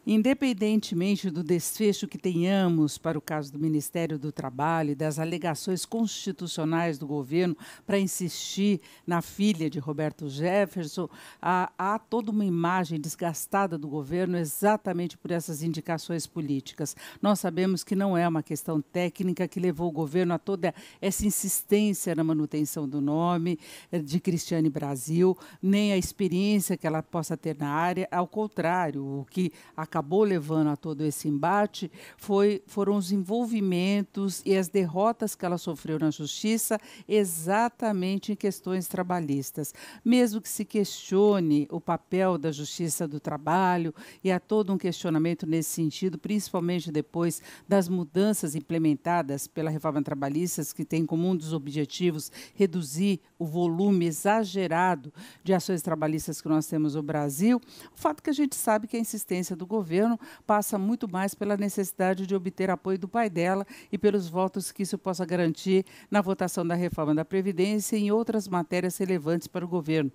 Independentemente do desfecho que tenhamos para o caso do Ministério do Trabalho e das alegações constitucionais do governo para insistir na filha de Roberto Jefferson, há toda uma imagem desgastada do governo exatamente por essas indicações políticas. Nós sabemos que não é uma questão técnica que levou o governo a toda essa insistência na manutenção do nome de Cristiane Brasil, nem a experiência que ela possa ter na área. Ao contrário, o que acabou levando a todo esse embate foram os envolvimentos e as derrotas que ela sofreu na justiça exatamente em questões trabalhistas. Mesmo que se questione o papel da Justiça do Trabalho, e há todo um questionamento nesse sentido, principalmente depois das mudanças implementadas pela reforma trabalhista, que tem como um dos objetivos reduzir o volume exagerado de ações trabalhistas que nós temos no Brasil, o fato que a gente sabe que a insistência do governo passa muito mais pela necessidade de obter apoio do pai dela e pelos votos que isso possa garantir na votação da reforma da Previdência e em outras matérias relevantes para o governo.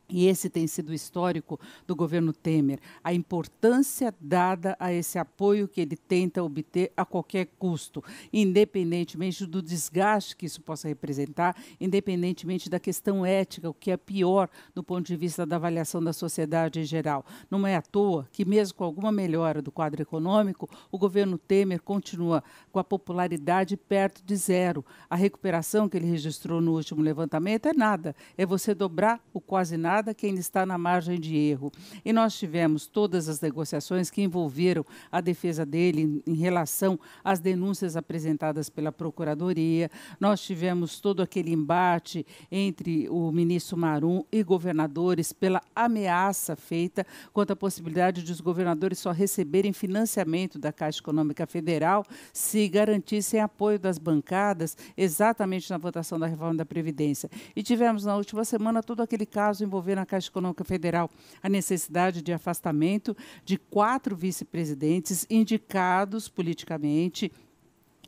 E esse tem sido o histórico do governo Temer, a importância dada a esse apoio que ele tenta obter a qualquer custo, independentemente do desgaste que isso possa representar, independentemente da questão ética, o que é pior do ponto de vista da avaliação da sociedade em geral. Não é à toa que, mesmo com alguma melhora do quadro econômico, o governo Temer continua com a popularidade perto de zero. A recuperação que ele registrou no último levantamento é nada, é você dobrar o quase nada que ainda está na margem de erro. E nós tivemos todas as negociações que envolveram a defesa dele em relação às denúncias apresentadas pela Procuradoria, nós tivemos todo aquele embate entre o ministro Marum e governadores pela ameaça feita quanto à possibilidade de os governadores só receberem financiamento da Caixa Econômica Federal se garantissem apoio das bancadas exatamente na votação da reforma da Previdência. E tivemos na última semana todo aquele caso envolvendo na Caixa Econômica Federal a necessidade de afastamento de 4 vice-presidentes indicados politicamente,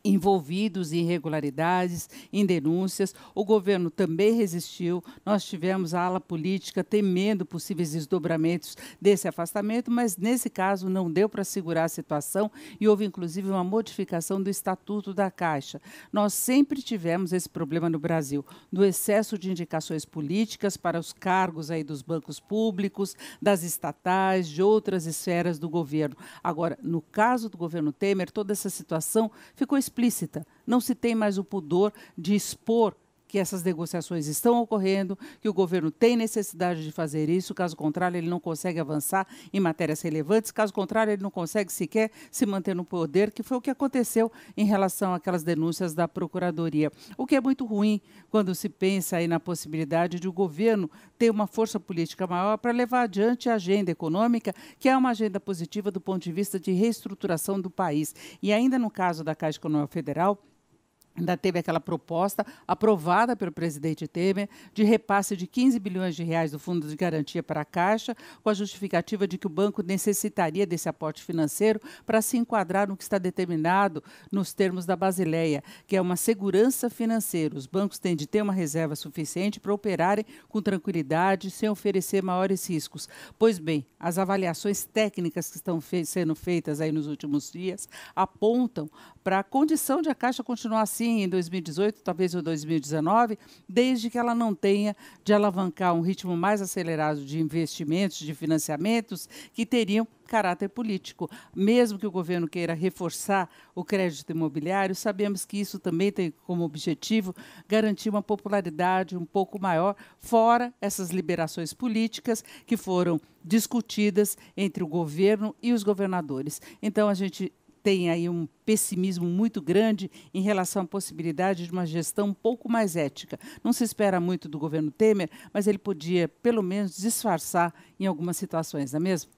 envolvidos em irregularidades, em denúncias. O governo também resistiu. Nós tivemos a ala política temendo possíveis desdobramentos desse afastamento, mas nesse caso não deu para segurar a situação e houve inclusive uma modificação do Estatuto da Caixa. Nós sempre tivemos esse problema no Brasil, do excesso de indicações políticas para os cargos aí dos bancos públicos, das estatais, de outras esferas do governo. Agora, no caso do governo Temer, toda essa situação ficou explícita. Não se tem mais o pudor de expor que essas negociações estão ocorrendo, que o governo tem necessidade de fazer isso, caso contrário ele não consegue avançar em matérias relevantes, caso contrário ele não consegue sequer se manter no poder, que foi o que aconteceu em relação àquelas denúncias da Procuradoria. O que é muito ruim quando se pensa aí na possibilidade de o governo ter uma força política maior para levar adiante a agenda econômica, que é uma agenda positiva do ponto de vista de reestruturação do país. E ainda no caso da Caixa Econômica Federal, ainda teve aquela proposta aprovada pelo presidente Temer de repasse de 15 bilhões de reais do Fundo de Garantia para a Caixa, com a justificativa de que o banco necessitaria desse aporte financeiro para se enquadrar no que está determinado nos termos da Basileia, que é uma segurança financeira. Os bancos têm de ter uma reserva suficiente para operarem com tranquilidade, sem oferecer maiores riscos. Pois bem, as avaliações técnicas que estão sendo feitas aí nos últimos dias apontam para a condição de a Caixa continuar assim em 2018, talvez em 2019, desde que ela não tenha de alavancar um ritmo mais acelerado de investimentos, de financiamentos, que teriam caráter político. Mesmo que o governo queira reforçar o crédito imobiliário, sabemos que isso também tem como objetivo garantir uma popularidade um pouco maior, fora essas liberações políticas que foram discutidas entre o governo e os governadores. Então, a gente tem aí um pessimismo muito grande em relação à possibilidade de uma gestão um pouco mais ética. Não se espera muito do governo Temer, mas ele podia, pelo menos, disfarçar em algumas situações, não é mesmo?